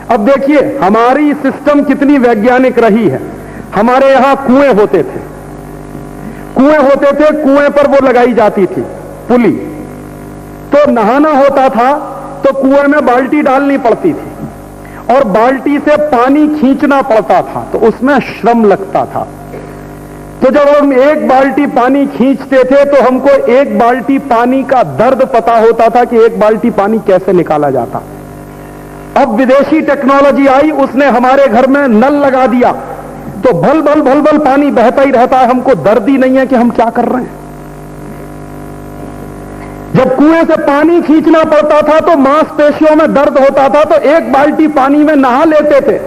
अब देखिए हमारी सिस्टम कितनी वैज्ञानिक रही है। हमारे यहां कुएं होते थे, कुएं पर वो लगाई जाती थी पुली, तो नहाना होता था तो कुएं में बाल्टी डालनी पड़ती थी और बाल्टी से पानी खींचना पड़ता था, तो उसमें श्रम लगता था। तो जब हम एक बाल्टी पानी खींचते थे तो हमको एक बाल्टी पानी का दर्द पता होता था कि एक बाल्टी पानी कैसे निकाला जाता। अब विदेशी टेक्नोलॉजी आई, उसने हमारे घर में नल लगा दिया, तो भल भल भल भल पानी बहता ही रहता है, हमको दर्द ही नहीं है कि हम क्या कर रहे हैं। जब कुएं से पानी खींचना पड़ता था तो मांसपेशियों में दर्द होता था, तो एक बाल्टी पानी में नहा लेते थे।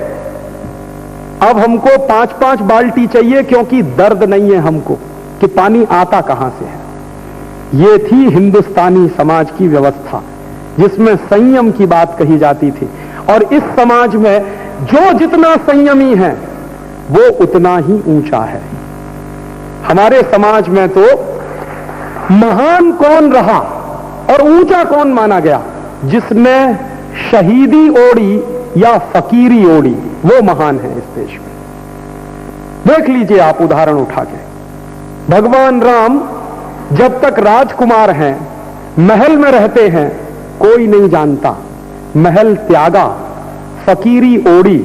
अब हमको 5-5 बाल्टी चाहिए क्योंकि दर्द नहीं है हमको कि पानी आता कहां से है। ये थी हिंदुस्तानी समाज की व्यवस्था जिसमें संयम की बात कही जाती थी। और इस समाज में जो जितना संयमी है वो उतना ही ऊंचा है। हमारे समाज में तो महान कौन रहा और ऊंचा कौन माना गया? जिसने शहीदी ओढ़ी या फकीरी ओढ़ी, वो महान है इस देश में। देख लीजिए आप उदाहरण उठा के, भगवान राम जब तक राजकुमार हैं, महल में रहते हैं, कोई नहीं जानता। महल त्यागा, फकीरी ओढ़ी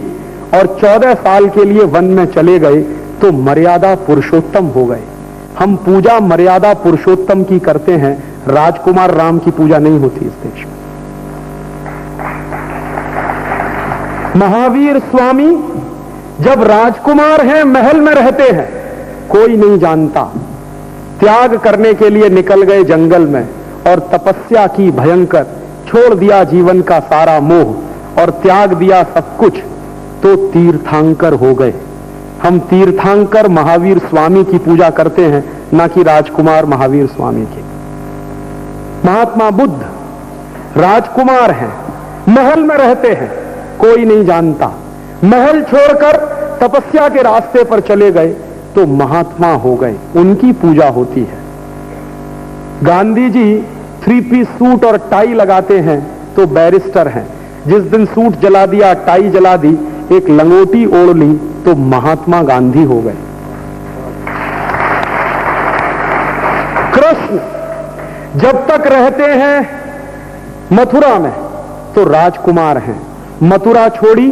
और 14 साल के लिए वन में चले गए तो मर्यादा पुरुषोत्तम हो गए। हम पूजा मर्यादा पुरुषोत्तम की करते हैं, राजकुमार राम की पूजा नहीं होती इस देश में। महावीर स्वामी जब राजकुमार हैं, महल में रहते हैं, कोई नहीं जानता। त्याग करने के लिए निकल गए जंगल में और तपस्या की भयंकर, छोड़ दिया जीवन का सारा मोह और त्याग दिया सब कुछ, तो तीर्थंकर हो गए। हम तीर्थंकर महावीर स्वामी की पूजा करते हैं, ना कि राजकुमार महावीर स्वामी की। महात्मा बुद्ध राजकुमार हैं, महल में रहते हैं, कोई नहीं जानता। महल छोड़कर तपस्या के रास्ते पर चले गए तो महात्मा हो गए, उनकी पूजा होती है। गांधी जी 3 पीस सूट और टाई लगाते हैं तो बैरिस्टर हैं। जिस दिन सूट जला दिया, टाई जला दी, एक लंगोटी ओढ़ ली तो महात्मा गांधी हो गए। कृष्ण जब तक रहते हैं मथुरा में तो राजकुमार हैं, मथुरा छोड़ी,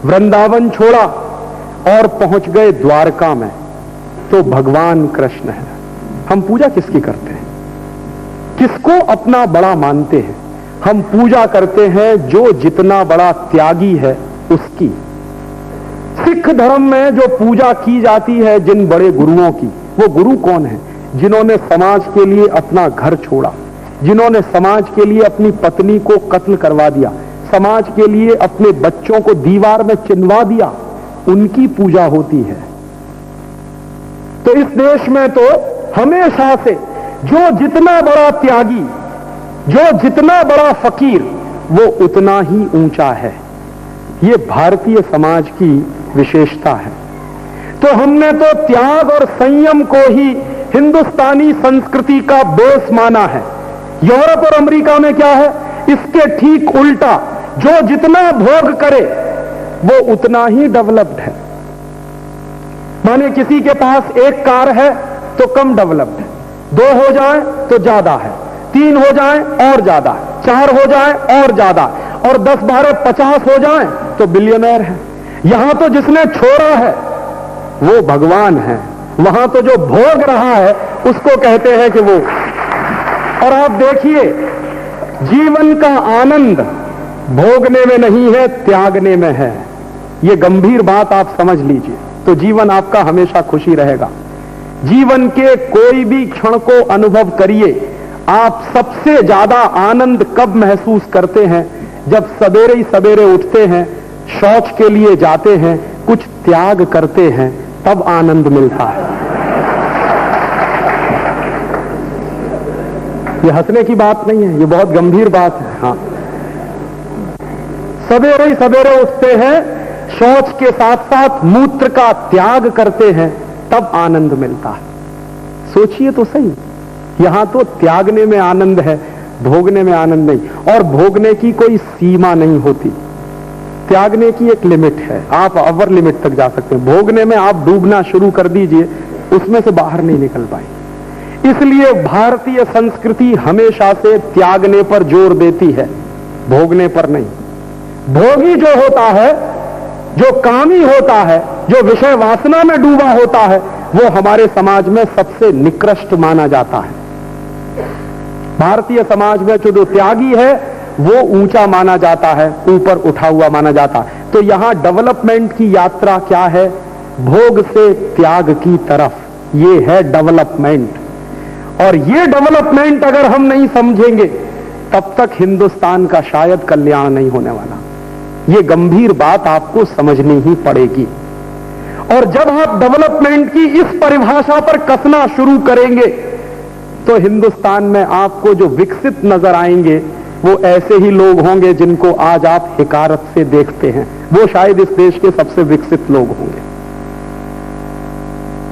वृंदावन छोड़ा और पहुंच गए द्वारका में तो भगवान कृष्ण है। हम पूजा किसकी करते हैं? किसको अपना बड़ा मानते हैं? हम पूजा करते हैं जो जितना बड़ा त्यागी है उसकी। सिख धर्म में जो पूजा की जाती है जिन बड़े गुरुओं की, वो गुरु कौन है? जिन्होंने समाज के लिए अपना घर छोड़ा, जिन्होंने समाज के लिए अपनी पत्नी को कत्ल करवा दिया, समाज के लिए अपने बच्चों को दीवार में चिनवा दिया, उनकी पूजा होती है। तो इस देश में तो हमेशा से जो जितना बड़ा त्यागी, जो जितना बड़ा फकीर, वो उतना ही ऊंचा है। ये भारतीय समाज की विशेषता है। तो हमने तो त्याग और संयम को ही हिंदुस्तानी संस्कृति का बेस माना है। यूरोप और अमेरिका में क्या है? इसके ठीक उल्टा, जो जितना भोग करे वो उतना ही डेवलप्ड है। माने किसी के पास एक कार है तो कम डेवलप्ड है, 2 हो जाए तो ज्यादा है, 3 हो जाए और ज्यादा है, 4 हो जाए और ज्यादा, और 10, 12, 50 हो जाए तो बिलियनर है। यहां तो जिसने छोड़ा है वो भगवान है, वहां तो जो भोग रहा है उसको कहते हैं कि वो। और आप देखिए, जीवन का आनंद भोगने में नहीं है, त्यागने में है। ये गंभीर बात आप समझ लीजिए, तो जीवन आपका हमेशा खुशी रहेगा। जीवन के कोई भी क्षण को अनुभव करिए, आप सबसे ज्यादा आनंद कब महसूस करते हैं? जब सवेरे ही सवेरे उठते हैं, शौच के लिए जाते हैं, कुछ त्याग करते हैं, तब आनंद मिलता है। ये हंसने की बात नहीं है, ये बहुत गंभीर बात है। हाँ, सवेरे ही सवेरे उठते हैं, शौच के साथ साथ मूत्र का त्याग करते हैं, तब आनंद मिलता है। सोचिए तो सही, यहां तो त्यागने में आनंद है, भोगने में आनंद नहीं। और भोगने की कोई सीमा नहीं होती। त्यागने की एक लिमिट है, आप अवर लिमिट तक जा सकते हैं। भोगने में आप डूबना शुरू कर दीजिए, उसमें से बाहर नहीं निकल पाएंगे। इसलिए भारतीय संस्कृति हमेशा से त्यागने पर जोर देती है, भोगने पर नहीं। भोगी जो होता है, जो कामी होता है, जो विषय वासना में डूबा होता है, वो हमारे समाज में सबसे निकृष्ट माना जाता है। भारतीय समाज में जो त्यागी है वो ऊंचा माना जाता है, ऊपर उठा हुआ माना जाता है। तो यहां डेवलपमेंट की यात्रा क्या है? भोग से त्याग की तरफ, ये है डेवलपमेंट। और ये डेवलपमेंट अगर हम नहीं समझेंगे तब तक हिंदुस्तान का शायद कल्याण नहीं होने वाला। ये गंभीर बात आपको समझनी ही पड़ेगी। और जब आप डेवलपमेंट की इस परिभाषा पर कसना शुरू करेंगे तो हिंदुस्तान में आपको जो विकसित नजर आएंगे वो ऐसे ही लोग होंगे जिनको आज आप हिकारत से देखते हैं। वो शायद इस देश के सबसे विकसित लोग होंगे।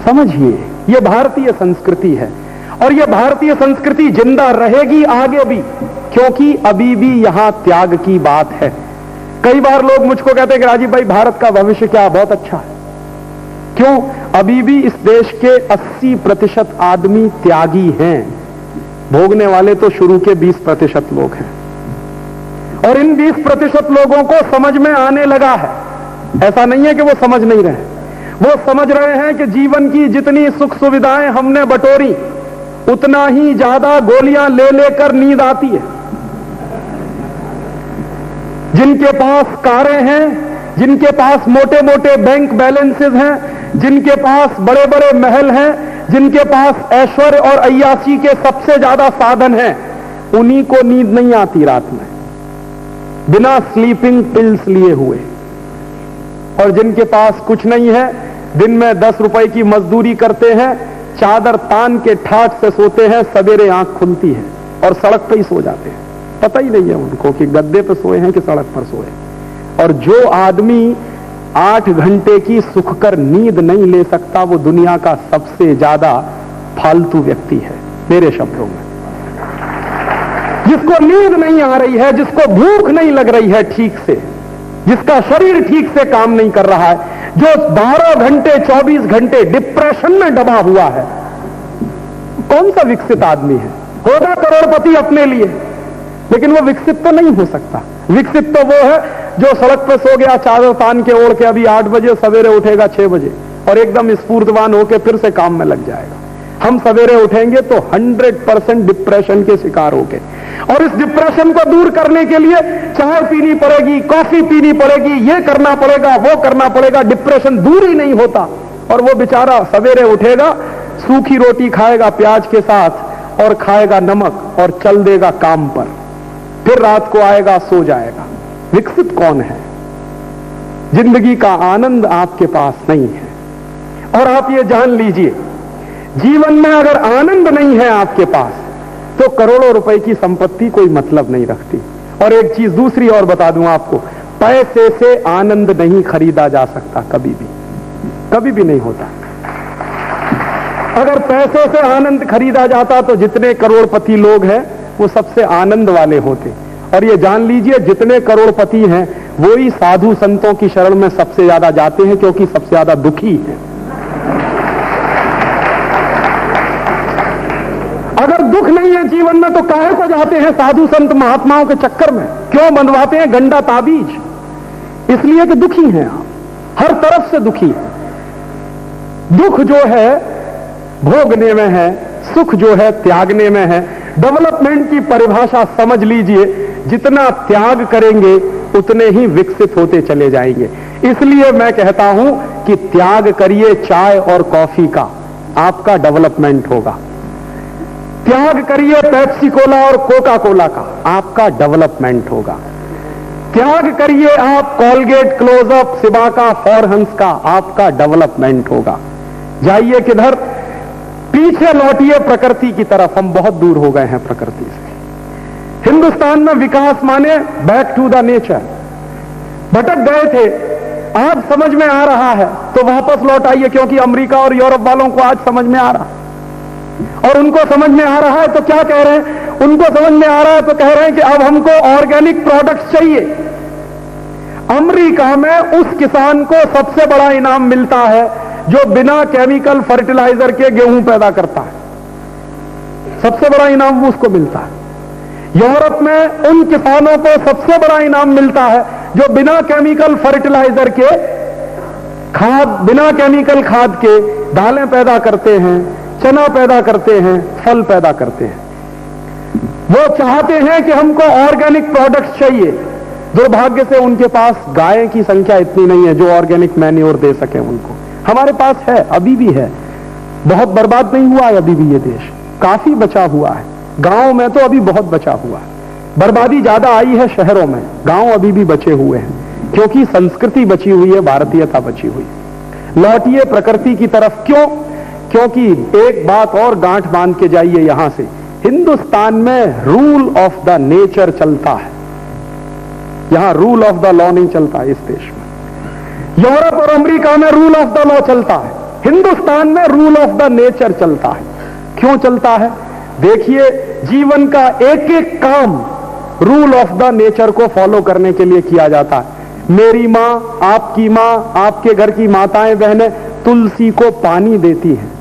समझिए, ये भारतीय संस्कृति है और ये भारतीय संस्कृति जिंदा रहेगी आगे भी, क्योंकि अभी भी यहां त्याग की बात है। कई बार लोग मुझको कहते हैं कि राजीव भाई भारत का भविष्य क्या बहुत अच्छा है। क्यों? अभी भी इस देश के 80% आदमी त्यागी हैं, भोगने वाले तो शुरू के 20% लोग हैं। और इन 20% लोगों को समझ में आने लगा है, ऐसा नहीं है कि वो समझ नहीं रहे, वो समझ रहे हैं कि जीवन की जितनी सुख सुविधाएं हमने बटोरी उतना ही ज्यादा गोलियां ले लेकर नींद आती है। जिनके पास कारें हैं, जिनके पास मोटे मोटे बैंक बैलेंसेस हैं, जिनके पास बड़े बड़े महल हैं, जिनके पास ऐश्वर्य और अय्याशी के सबसे ज्यादा साधन हैं, उन्हीं को नींद नहीं आती रात में बिना स्लीपिंग पिल्स लिए हुए। और जिनके पास कुछ नहीं है, दिन में 10 रुपए की मजदूरी करते हैं, चादर तान के ठाठ से सोते हैं, सवेरे आंख खुलती है और सड़क पर ही सो जाते हैं। पता ही नहीं है उनको कि गद्दे पर सोए हैं कि सड़क पर सोए। और जो आदमी 8 घंटे की सुखकर नींद नहीं ले सकता वो दुनिया का सबसे ज्यादा फालतू व्यक्ति है, मेरे शब्दों में। जिसको नींद नहीं आ रही है, जिसको भूख नहीं लग रही है ठीक से, जिसका शरीर ठीक से काम नहीं कर रहा है, जो 12 घंटे 24 घंटे डिप्रेशन में दबा हुआ है, कौन सा विकसित आदमी है? होगा करोड़पति अपने लिए, लेकिन वो विकसित तो नहीं हो सकता। विकसित तो वो है जो सड़क पर सो गया चादर तान के ओढ़ के, अभी 8 बजे, सवेरे उठेगा 6 बजे और एकदम स्फूर्तवान होकर फिर से काम में लग जाएगा। हम सवेरे उठेंगे तो 100% डिप्रेशन के शिकार होंगे। और इस डिप्रेशन को दूर करने के लिए चाय पीनी पड़ेगी, कॉफी पीनी पड़ेगी, ये करना पड़ेगा, वो करना पड़ेगा, डिप्रेशन दूर ही नहीं होता। और वो बेचारा सवेरे उठेगा, सूखी रोटी खाएगा प्याज के साथ और खाएगा नमक और चल देगा काम पर, फिर रात को आएगा सो जाएगा। विकसित कौन है? जिंदगी का आनंद आपके पास नहीं है। और आप ये जान लीजिए, जीवन में अगर आनंद नहीं है आपके पास तो करोड़ों रुपए की संपत्ति कोई मतलब नहीं रखती। और एक चीज दूसरी और बता दूं आपको, पैसे से आनंद नहीं खरीदा जा सकता, कभी भी, कभी भी नहीं होता। अगर पैसे से आनंद खरीदा जाता तो जितने करोड़पति लोग हैं वो सबसे आनंद वाले होते। और ये जान लीजिए, जितने करोड़पति हैं वो ही साधु संतों की शरण में सबसे ज्यादा जाते हैं, क्योंकि सबसे ज्यादा दुखी हैं। अगर दुख नहीं है जीवन में तो काहे को जाते हैं साधु संत महात्माओं के चक्कर में? क्यों बनवाते हैं गंडा ताबीज? इसलिए कि दुखी हैं आप, हर तरफ से दुखी हैं। दुख जो है भोगने में है, सुख जो है त्यागने में है। डेवलपमेंट की परिभाषा समझ लीजिए, जितना त्याग करेंगे उतने ही विकसित होते चले जाएंगे। इसलिए मैं कहता हूं कि त्याग करिए चाय और कॉफी का, आपका डेवलपमेंट होगा। त्याग करिए पेप्सी कोला और कोका कोला का, आपका डेवलपमेंट होगा। त्याग करिए आप कॉलगेट, क्लोजअप, सिबाका, फॉरहंस का, आपका डेवलपमेंट होगा। जाइए किधर? पीछे लौटिए प्रकृति की तरफ। हम बहुत दूर हो गए हैं प्रकृति से। हिंदुस्तान में विकास माने बैक टू द नेचर। भटक गए थे, आज समझ में आ रहा है तो वापस लौट आइए, क्योंकि अमेरिका और यूरोप वालों को आज समझ में आ रहा है। और उनको समझ में आ रहा है तो क्या कह रहे हैं? उनको समझ में आ रहा है तो कह रहे हैं कि अब हमको ऑर्गेनिक प्रोडक्ट्स चाहिए, अमेरिका में उस किसान को सबसे बड़ा इनाम मिलता है जो बिना केमिकल फर्टिलाइजर के गेहूं पैदा करता है। सबसे बड़ा इनाम वो उसको मिलता है। यूरोप में उन किसानों को सबसे बड़ा इनाम मिलता है जो बिना केमिकल फर्टिलाइजर के बिना केमिकल खाद के दालें पैदा करते हैं, चना पैदा करते हैं, फल पैदा करते हैं। वो चाहते हैं कि हमको ऑर्गेनिक प्रोडक्ट्स चाहिए। दुर्भाग्य से उनके पास गाय की संख्या इतनी नहीं है जो ऑर्गेनिक मैन्योर दे सके उनको। हमारे पास है, अभी भी है, बहुत बर्बाद नहीं हुआ है अभी भी ये देश, काफी बचा हुआ है। गांव में तो अभी बहुत बचा हुआ है, बर्बादी ज्यादा आई है शहरों में, गांव अभी भी बचे हुए हैं क्योंकि संस्कृति बची हुई है, भारतीयता बची हुई। लौटिए प्रकृति की तरफ। क्यों? क्योंकि एक बात और गांठ बांध के जाइए यहां से, हिंदुस्तान में रूल ऑफ द नेचर चलता है, यहां रूल ऑफ द लॉ नहीं चलता इस देश में। यूरोप और अमेरिका में रूल ऑफ द लॉ चलता है, हिंदुस्तान में रूल ऑफ द नेचर चलता है। क्यों चलता है? देखिए, जीवन का एक एक काम रूल ऑफ द नेचर को फॉलो करने के लिए किया जाता है। मेरी मां, आपके घर की माताएं बहनें तुलसी को पानी देती हैं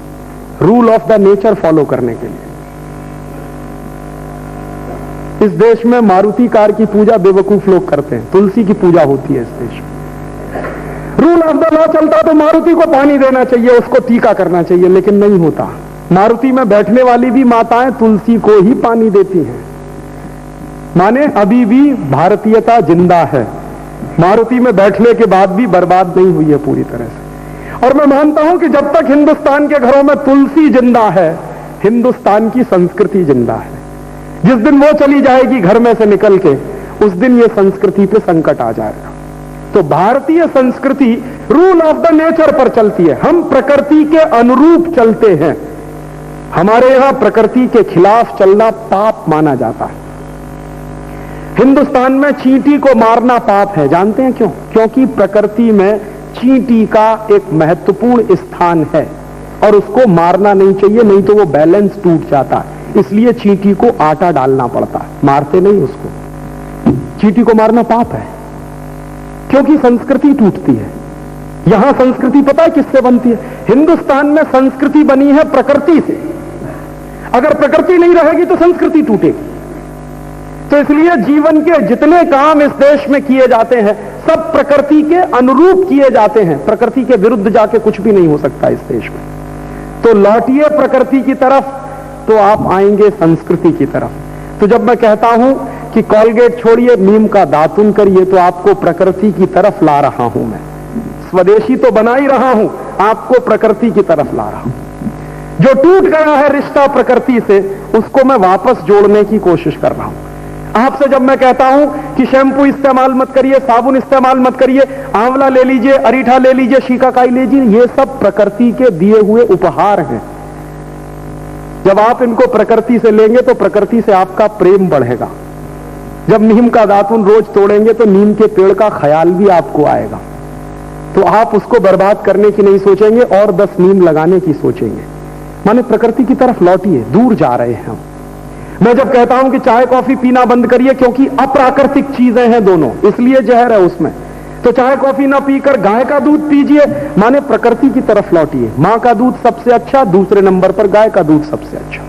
rule of the nature follow करने के लिए। इस देश में मारुति कार की पूजा बेवकूफ लोग करते हैं, तुलसी की पूजा होती है इस देश में। रूल ऑफ द लॉ चलता तो मारुति को पानी देना चाहिए, उसको टीका करना चाहिए, लेकिन नहीं होता। मारुति में बैठने वाली भी माताएं तुलसी को ही पानी देती हैं, माने अभी भी भारतीयता जिंदा है। मारुति में बैठने के बाद भी बर्बाद नहीं हुई है पूरी तरह से। और मैं मानता हूं कि जब तक हिंदुस्तान के घरों में तुलसी जिंदा है, हिंदुस्तान की संस्कृति जिंदा है। जिस दिन वो चली जाएगी घर में से निकल के, उस दिन ये संस्कृति पे संकट आ जाएगा। तो भारतीय संस्कृति रूल ऑफ द नेचर पर चलती है, हम प्रकृति के अनुरूप चलते हैं। हमारे यहां प्रकृति के खिलाफ चलना पाप माना जाता है। हिंदुस्तान में चींटी को मारना पाप है, जानते हैं क्यों? क्योंकि प्रकृति में चींटी का एक महत्वपूर्ण स्थान है और उसको मारना नहीं चाहिए, नहीं तो वो बैलेंस टूट जाता है। इसलिए चींटी को आटा डालना पड़ता है, मारते नहीं उसको। चींटी को मारना पाप है क्योंकि संस्कृति टूटती है। यहां संस्कृति पता है किससे बनती है? हिंदुस्तान में संस्कृति बनी है प्रकृति से। अगर प्रकृति नहीं रहेगी तो संस्कृति टूटेगी। तो इसलिए जीवन के जितने काम इस देश में किए जाते हैं सब प्रकृति के अनुरूप किए जाते हैं। प्रकृति के विरुद्ध जाके कुछ भी नहीं हो सकता इस देश में। तो लौटिए प्रकृति की तरफ तो आप आएंगे संस्कृति की तरफ। तो जब मैं कहता हूं कि कॉलगेट छोड़िए, नीम का दातुन करिए, तो आपको प्रकृति की तरफ ला रहा हूं मैं। स्वदेशी तो बना ही रहा हूं, आपको प्रकृति की तरफ ला रहा हूं। जो टूट गया है रिश्ता प्रकृति से, उसको मैं वापस जोड़ने की कोशिश कर रहा हूं। आपसे जब मैं कहता हूं कि शैंपू इस्तेमाल मत करिए, साबुन इस्तेमाल मत करिए, आंवला ले लीजिए, अरीठा ले लीजिए, शिकाकाई लीजिए, ये सब प्रकृति के दिए हुए उपहार हैं। जब आप इनको प्रकृति से लेंगे तो प्रकृति से आपका प्रेम बढ़ेगा। जब नीम का दातुन रोज तोड़ेंगे तो नीम के पेड़ का ख्याल भी आपको आएगा, तो आप उसको बर्बाद करने की नहीं सोचेंगे और 10 नीम लगाने की सोचेंगे। माने प्रकृति की तरफ लौटिए, दूर जा रहे हैं हम। मैं जब कहता हूं कि चाय कॉफी पीना बंद करिए क्योंकि अप्राकृतिक चीजें हैं दोनों, इसलिए जहर है उसमें, तो चाय कॉफी ना पीकर गाय का दूध पीजिए, माने प्रकृति की तरफ लौटिए। मां का दूध सबसे अच्छा, दूसरे नंबर पर गाय का दूध सबसे अच्छा।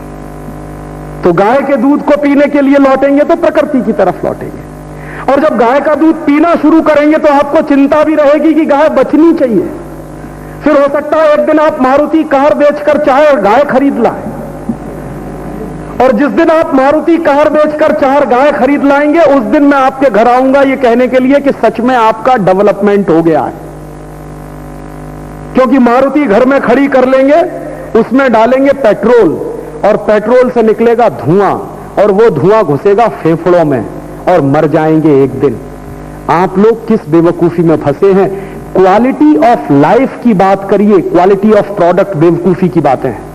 तो गाय के दूध को पीने के लिए लौटेंगे तो प्रकृति की तरफ लौटेंगे। और जब गाय का दूध पीना शुरू करेंगे तो आपको चिंता भी रहेगी कि गाय बचनी चाहिए। फिर हो सकता है एक दिन आप मारुति कार बेचकर चाय और गाय खरीद लाएं, और जिस दिन आप मारुति कार बेचकर 4 गाय खरीद लाएंगे, उस दिन मैं आपके घर आऊंगा ये कहने के लिए कि सच में आपका डेवलपमेंट हो गया है। क्योंकि मारुति घर में खड़ी कर लेंगे, उसमें डालेंगे पेट्रोल और पेट्रोल से निकलेगा धुआं, और वो धुआं घुसेगा फेफड़ों में और मर जाएंगे एक दिन। आप लोग किस बेवकूफी में फंसे हैं? क्वालिटी ऑफ लाइफ की बात करिए, क्वालिटी ऑफ प्रोडक्ट बेवकूफी की बातें हैं।